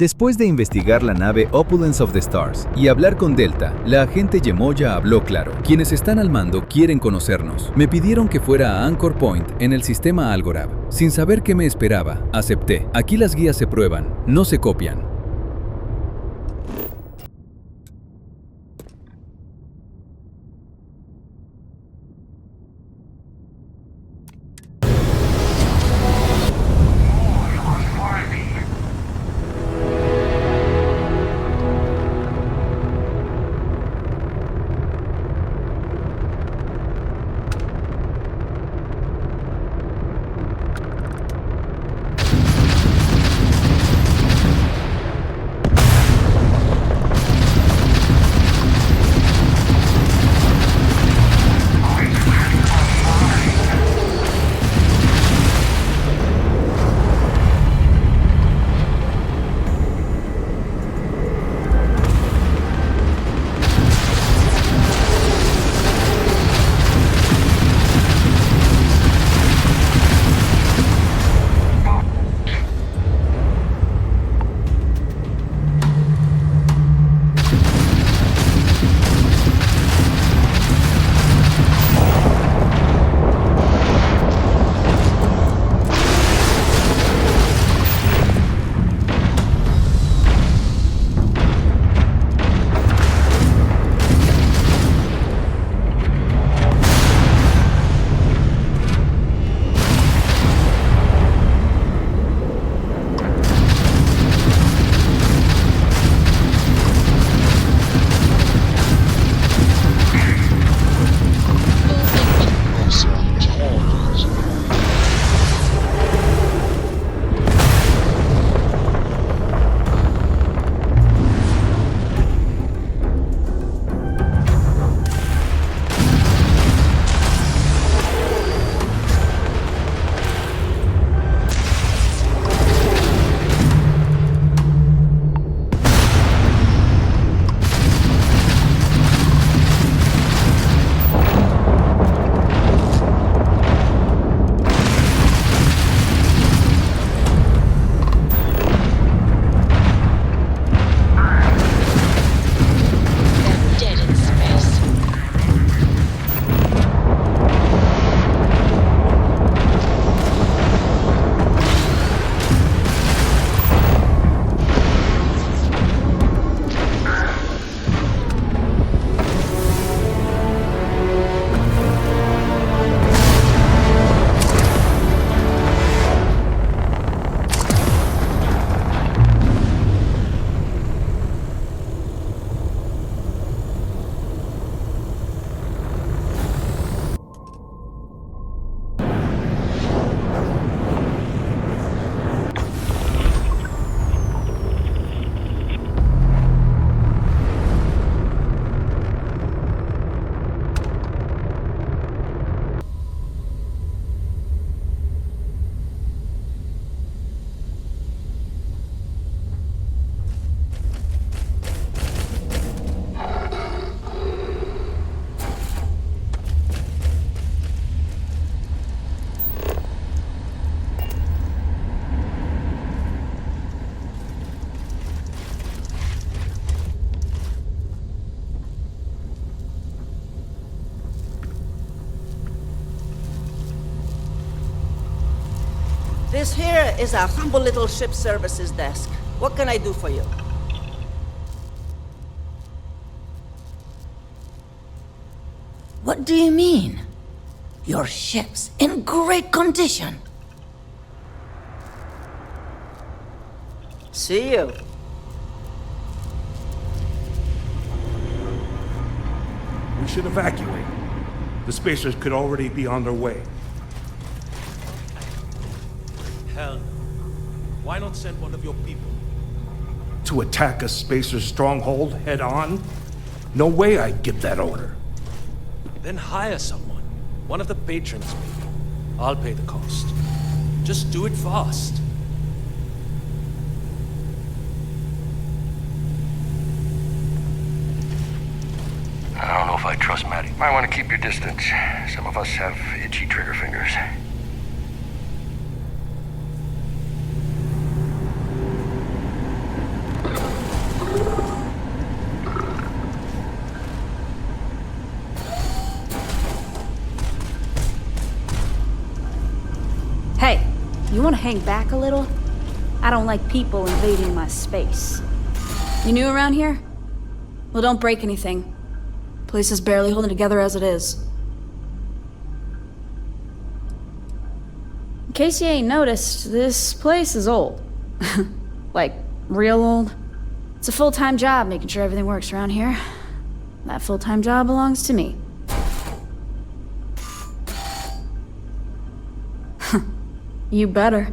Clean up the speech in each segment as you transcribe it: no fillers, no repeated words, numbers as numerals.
Después de investigar la nave Opulence of the Stars y hablar con Delta, la agente Yemoja habló claro. Quienes están al mando quieren conocernos. Me pidieron que fuera a Anchorpoint en el sistema Algorab. Sin saber qué me esperaba, acepté. Aquí las guías se prueban, no se copian. This here is a humble little ship services desk. What can I do for you? What do you mean? Your ship's in great condition. See you. We should evacuate. The spacers could already be on their way. Hell, why not send one of your people? To attack a spacer stronghold head on? No way I'd give that order. Then hire someone. One of the patrons, maybe. I'll pay the cost. Just do it fast. I don't know if I trust Maddie. Might want to keep your distance. Some of us have itchy trigger fingers. you want to hang back a little? I don't like people invading my space. You new around here? Well, don't break anything. Place is barely holding together as it is. In case you ain't noticed, this place is old. Like, real old. It's a full-time job making sure everything works around here. That full-time job belongs to me. You better.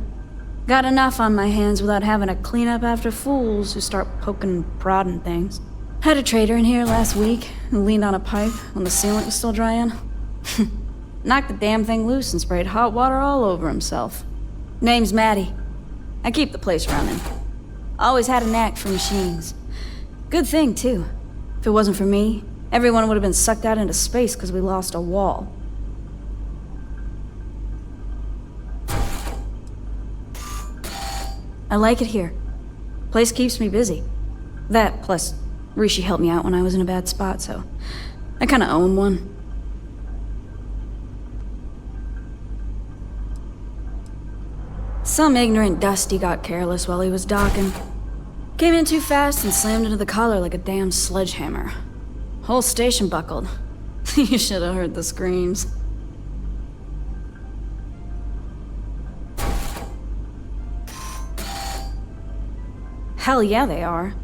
Got enough on my hands without having to clean up after fools who start poking and prodding things. Had a trader in here last week who leaned on a pipe when the sealant was still drying. Knocked the damn thing loose and sprayed hot water all over himself. Name's Maddie. I keep the place running. Always had a knack for machines. Good thing, too. If it wasn't for me, everyone would have been sucked out into space because we lost a wall. I like it here. Place keeps me busy. That, plus, Rishi helped me out when I was in a bad spot, so I kinda owe him one. Some ignorant dusty got careless while he was docking. Came in too fast and slammed into the collar like a damn sledgehammer. Whole station buckled. You should have heard the screams. Hell yeah, they are.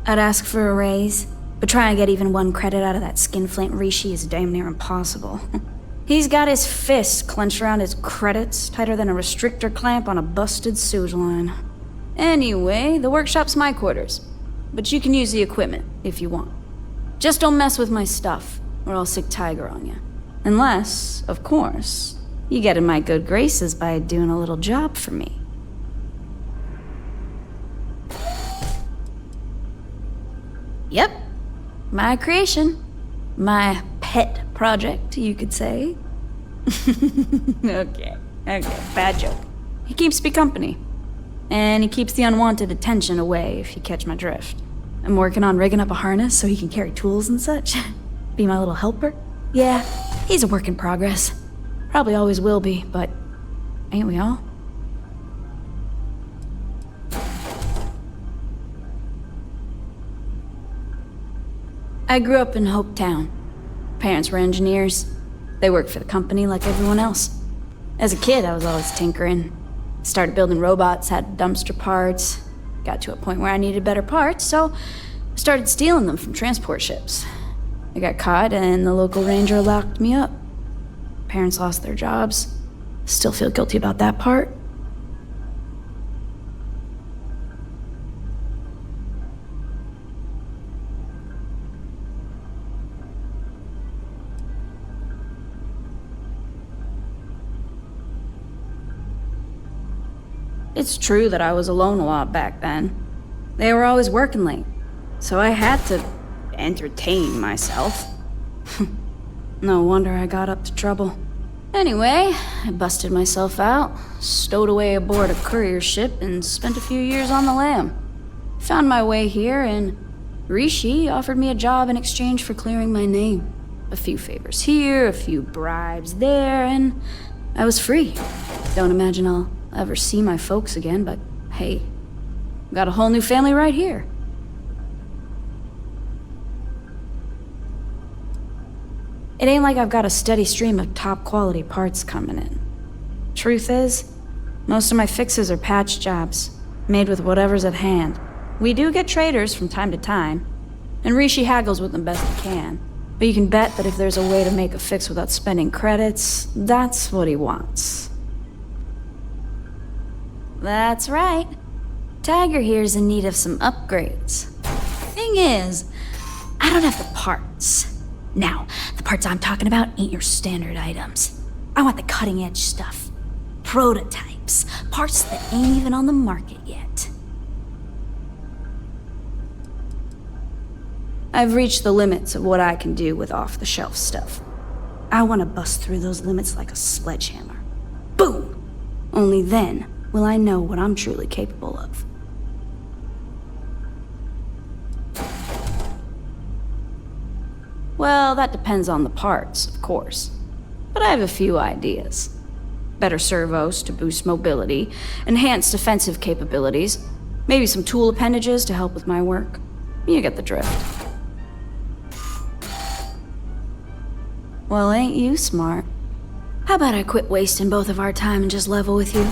I'd ask for a raise, but trying to get even one credit out of that skinflint Rishi is damn near impossible. He's got his fist clenched around his credits, tighter than a restrictor clamp on a busted sewage line. Anyway, the workshop's my quarters, but you can use the equipment if you want. Just don't mess with my stuff, or I'll sick tiger on you. Unless, of course, you get in my good graces by doing a little job for me. Yep, my creation. My pet project, you could say. Okay, bad joke. He keeps me company. And he keeps the unwanted attention away, if you catch my drift. I'm working on rigging up a harness so he can carry tools and such. Be my little helper. Yeah, he's a work in progress. Probably always will be, but ain't we all? I grew up in Hopetown. Parents were engineers. They worked for the company like everyone else. As a kid, I was always tinkering. Started building robots, had dumpster parts. Got to a point where I needed better parts, so I started stealing them from transport ships. I got caught, and the local ranger locked me up. Parents lost their jobs. Still feel guilty about that part. It's true that I was alone a lot back then. They were always working late, so I had to entertain myself. No wonder I got up to trouble. Anyway, I busted myself out, stowed away aboard a courier ship, and spent a few years on the lam. Found my way here, and Rishi offered me a job in exchange for clearing my name. A few favors here, a few bribes there, and I was free. Don't imagine I'll ever see my folks again, but hey, got a whole new family right here. It ain't like I've got a steady stream of top quality parts coming in. Truth is, most of my fixes are patch jobs, made with whatever's at hand. We do get traders from time to time, and Rishi haggles with them best he can. But you can bet that if there's a way to make a fix without spending credits, that's what he wants. That's right. Tiger here's in need of some upgrades. Thing is, I don't have the parts. Now, the parts I'm talking about ain't your standard items. I want the cutting edge stuff. Prototypes. Parts that ain't even on the market yet. I've reached the limits of what I can do with off-the-shelf stuff. I want to bust through those limits like a sledgehammer. Boom! Only then will I know what I'm truly capable of. Well, that depends on the parts, of course. But I have a few ideas. better servos to boost mobility, enhanced defensive capabilities, maybe some tool appendages to help with my work. You get the drift. Well, ain't you smart? How about I quit wasting both of our time and just level with you?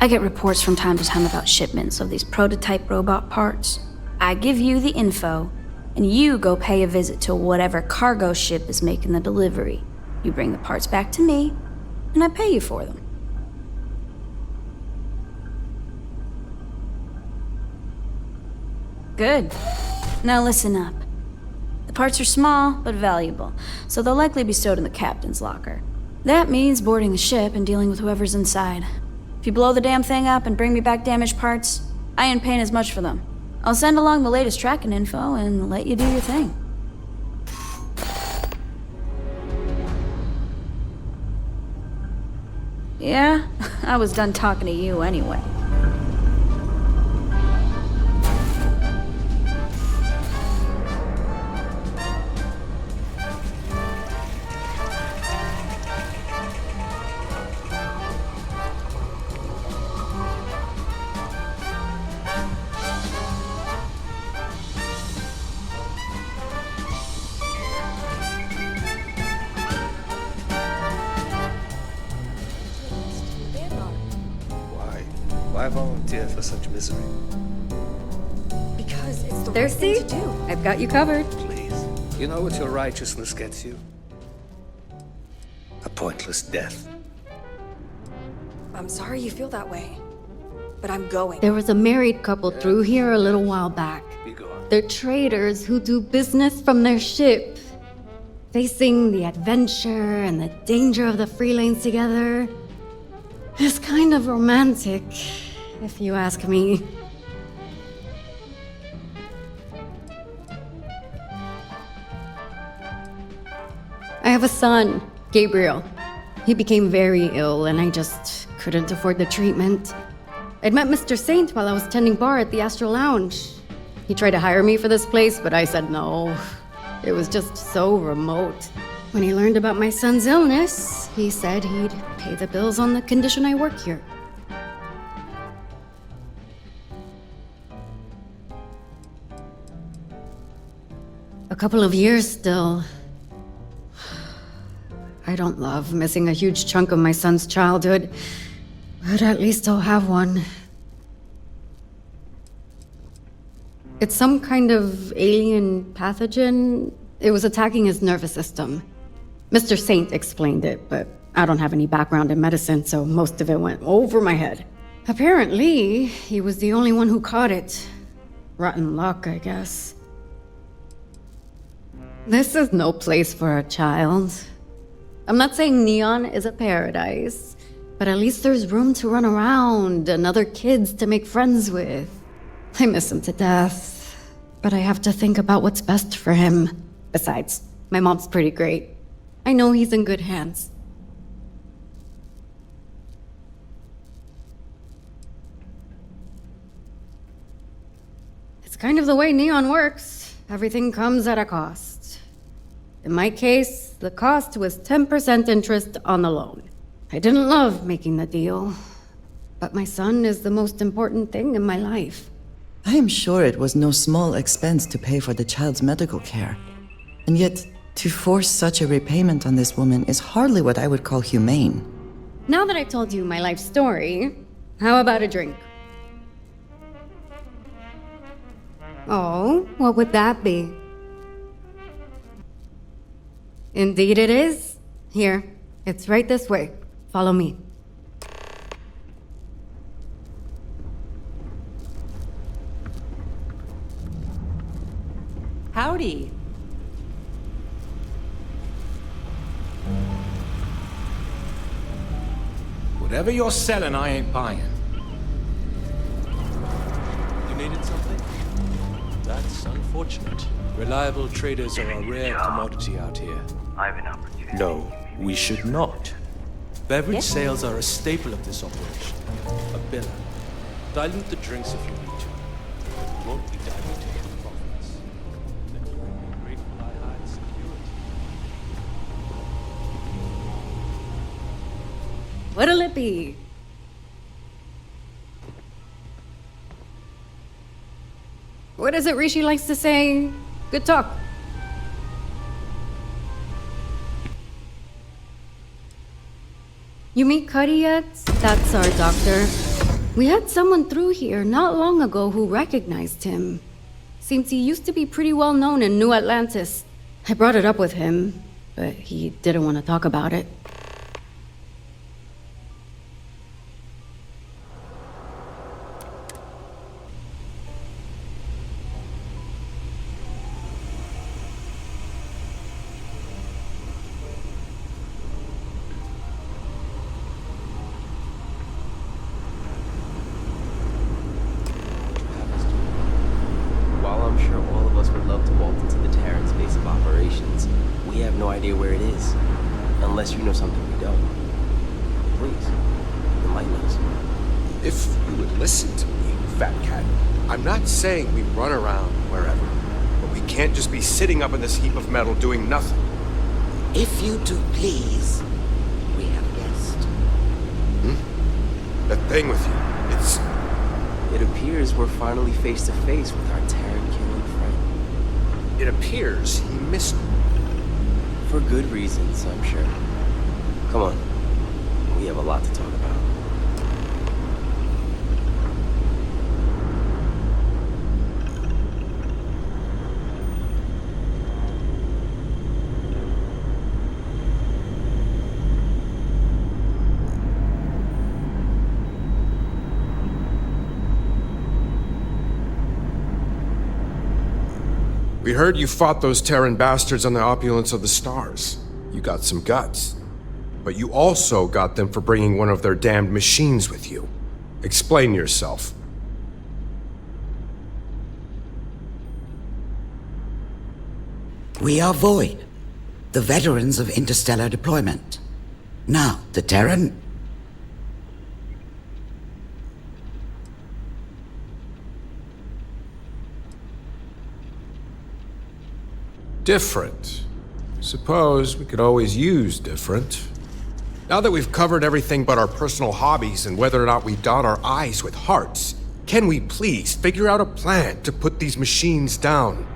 I get reports from time to time about shipments of these prototype robot parts. I give you the info, and you go pay a visit to whatever cargo ship is making the delivery. You bring the parts back to me, and I pay you for them. Good. Now listen up. The parts are small, but valuable, so they'll likely be stowed in the captain's locker. That means boarding the ship and dealing with whoever's inside. If you blow the damn thing up and bring me back damaged parts, I ain't paying as much for them. I'll send along the latest tracking info and let you do your thing. Yeah, I was done talking to you anyway. Why volunteer for such misery? Because it's the right Thirsty? thing to do. I've got you covered. Please. You know what your righteousness gets you? A pointless death. I'm sorry you feel that way, but I'm going. There was a married couple through here a little while back. Be gone. They're traders who do business from their ship, facing the adventure and the danger of the free lanes together. It's kind of romantic, if you ask me. I have a son, Gabriel. He became very ill, and I just couldn't afford the treatment. I'd met Mr. Saint while I was tending bar at the Astro Lounge. He tried to hire me for this place, but I said no. It was just so remote. When he learned about my son's illness, he said he'd pay the bills on the condition I work here. A couple of years still. I don't love missing a huge chunk of my son's childhood, but at least I'll have one. It's some kind of alien pathogen. It was attacking his nervous system. Mr. Saint explained it, but I don't have any background in medicine, so most of it went over my head. Apparently, he was the only one who caught it. Rotten luck, I guess. This is no place for a child. I'm not saying Neon is a paradise, but at least there's room to run around and other kids to make friends with. I miss him to death, but I have to think about what's best for him. Besides, my mom's pretty great. I know he's in good hands. It's kind of the way Neon works. Everything comes at a cost. In my case, the cost was 10% interest on the loan. I didn't love making the deal, but my son is the most important thing in my life. I am sure it was no small expense to pay for the child's medical care. And yet, to force such a repayment on this woman is hardly what I would call humane. Now that I've told you my life story, how about a drink? Oh, what would that be? Indeed it is. Here, it's right this way. Follow me. Howdy. Whatever you're selling, I ain't buying. You needed something? That's unfortunate. Reliable traders are a rare commodity out here. I have an opportunity. No, we should not. Beverage sales are a staple of this operation. A biller. Dilute the drinks if you need to. It won't be diluted to the profits. Then you will be grateful I hired security. What'll it be? What is it Rishi likes to say? Good talk. You meet Cuddy yet? That's our doctor. We had someone through here not long ago who recognized him. Seems he used to be pretty well known in New Atlantis. I brought it up with him, but he didn't want to talk about it. Saying we run around wherever, but we can't just be sitting up in this heap of metal doing nothing. If you do please, we have a guest. That thing with you, it's... It appears we're finally face to face with our Terran-killing friend. It appears he missed me. For good reasons, I'm sure. Come on, we have a lot to talk about. We heard you fought those Terran bastards on the Opulence of the Stars. You got some guts. But you also got them for bringing one of their damned machines with you. Explain yourself. We are Void, the veterans of interstellar deployment. Now, the Terran... Different. Suppose we could always use different. Now that we've covered everything but our personal hobbies and whether or not we dot our I's with hearts, can we please figure out a plan to put these machines down?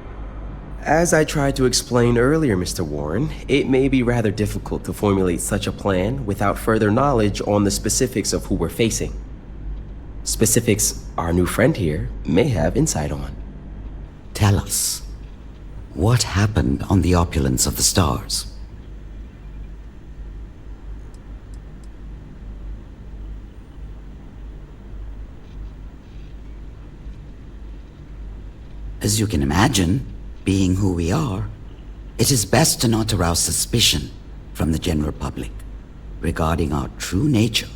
As I tried to explain earlier, Mr. Warren, it may be rather difficult to formulate such a plan without further knowledge on the specifics of who we're facing. Specifics our new friend here may have insight on. Tell us. What happened on the Opulence of the Stars? As you can imagine, being who we are, it is best to not arouse suspicion from the general public regarding our true nature.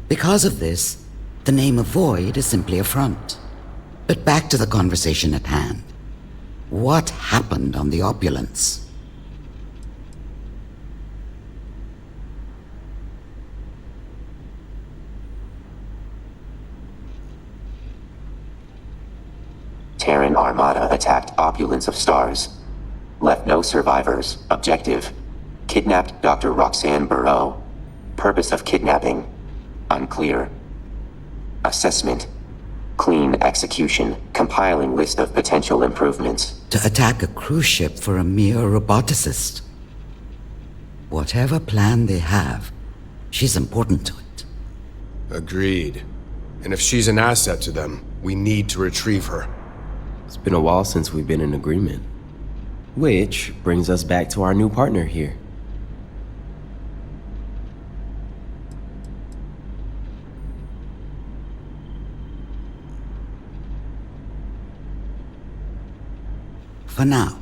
Because of this, the name of Void is simply a front. But back to the conversation at hand. What happened on the Opulence? Terran Armada attacked Opulence of Stars. Left no survivors. Objective: kidnapped Dr. Roxanne Burrow. Purpose of kidnapping: unclear. Assessment: clean execution, compiling list of potential improvements. To attack a cruise ship for a mere roboticist. Whatever plan they have, she's important to it. Agreed. And if she's an asset to them, we need to retrieve her. It's been a while since we've been in agreement. Which brings us back to our new partner here. For now.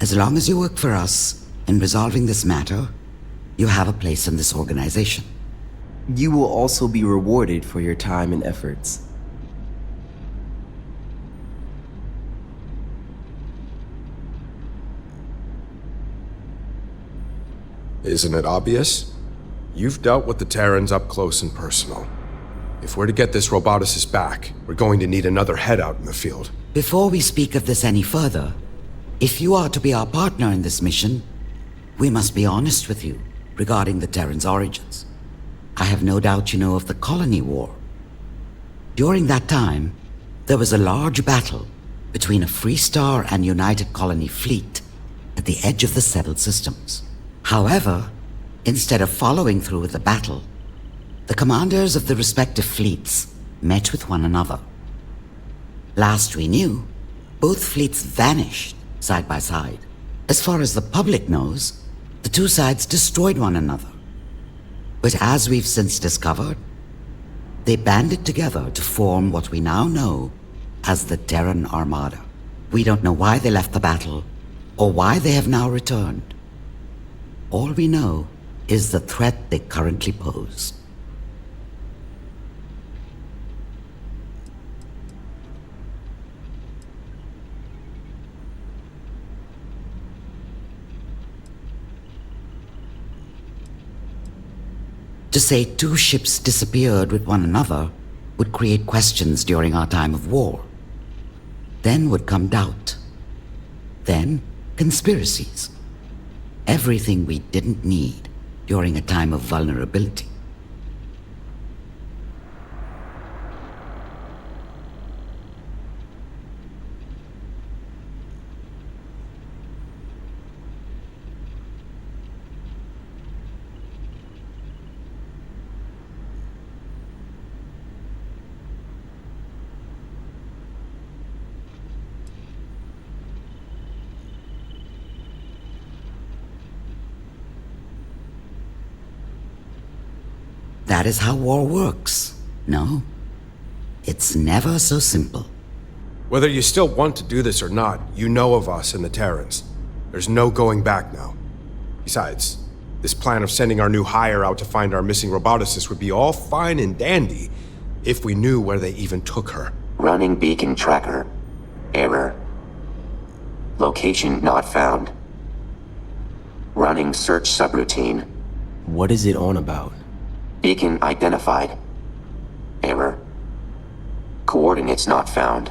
As long as you work for us in resolving this matter, you have a place in this organization. You will also be rewarded for your time and efforts. Isn't it obvious? You've dealt with the Terrans up close and personal. If we're to get this roboticist back, we're going to need another head out in the field. Before we speak of this any further, if you are to be our partner in this mission, we must be honest with you regarding the Terran's origins. I have no doubt you know of the Colony War. During that time, there was a large battle between a Free Star and United Colony fleet at the edge of the settled systems. However, instead of following through with the battle, the commanders of the respective fleets met with one another. Last we knew, both fleets vanished side by side. As far as the public knows, the two sides destroyed one another. But as we've since discovered, they banded together to form what we now know as the Terran Armada. We don't know why they left the battle, or why they have now returned. All we know is the threat they currently pose. To say two ships disappeared with one another would create questions during our time of war. Then would come doubt. Then, conspiracies. Everything we didn't need during a time of vulnerability. That is how war works. No, it's never so simple. Whether you still want to do this or not, you know of us and the Terrans. There's no going back now. Besides, this plan of sending our new hire out to find our missing roboticist would be all fine and dandy if we knew where they even took her. Running beacon tracker. Error. Location not found. Running search subroutine. What is it on about? Beacon identified. Error. Coordinates not found.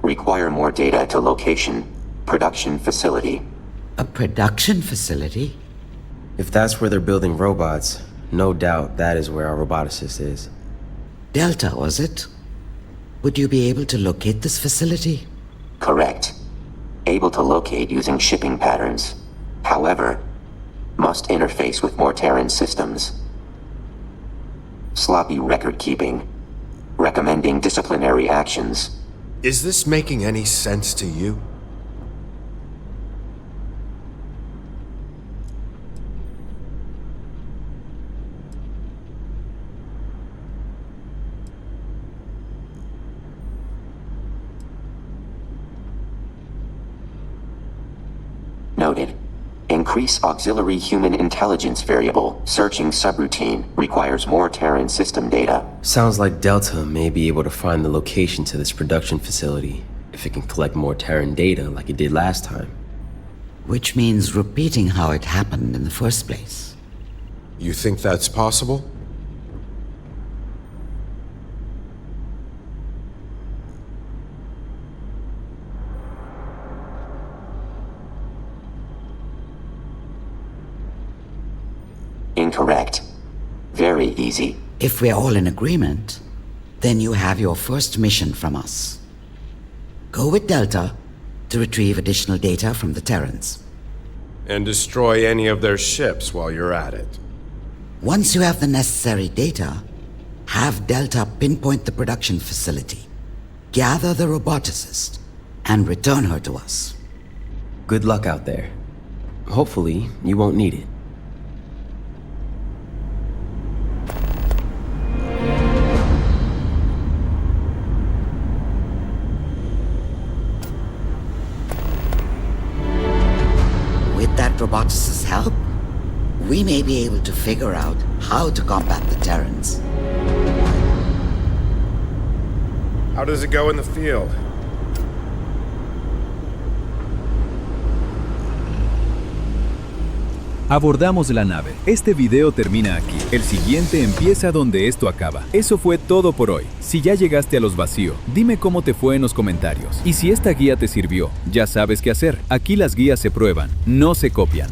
Require more data to location. Production facility. A production facility? If that's where they're building robots, no doubt that is where our roboticist is. Delta, was it? Would you be able to locate this facility? Correct. Able to locate using shipping patterns. However, must interface with more Terran systems. Sloppy record keeping. Recommending disciplinary actions. Is this making any sense to you? Noted. Increase auxiliary human intelligence variable. Searching subroutine requires more Terran system data. Sounds like Delta may be able to find the location to this production facility if it can collect more Terran data like it did last time. Which means repeating how it happened in the first place. You think that's possible? Incorrect. Very easy. If we're all in agreement, then you have your first mission from us. Go with Delta to retrieve additional data from the Terrans. And destroy any of their ships while you're at it. Once you have the necessary data, have Delta pinpoint the production facility, gather the roboticist, and return her to us. Good luck out there. Hopefully, you won't need it. Roboticist's help, we may be able to figure out how to combat the Terrans. How does it go in the field? Abordamos la nave. Este video termina aquí. El siguiente empieza donde esto acaba. Eso fue todo por hoy. Si ya llegaste a los vacíos, dime cómo te fue en los comentarios. Y si esta guía te sirvió, ya sabes qué hacer. Aquí las guías se prueban, no se copian.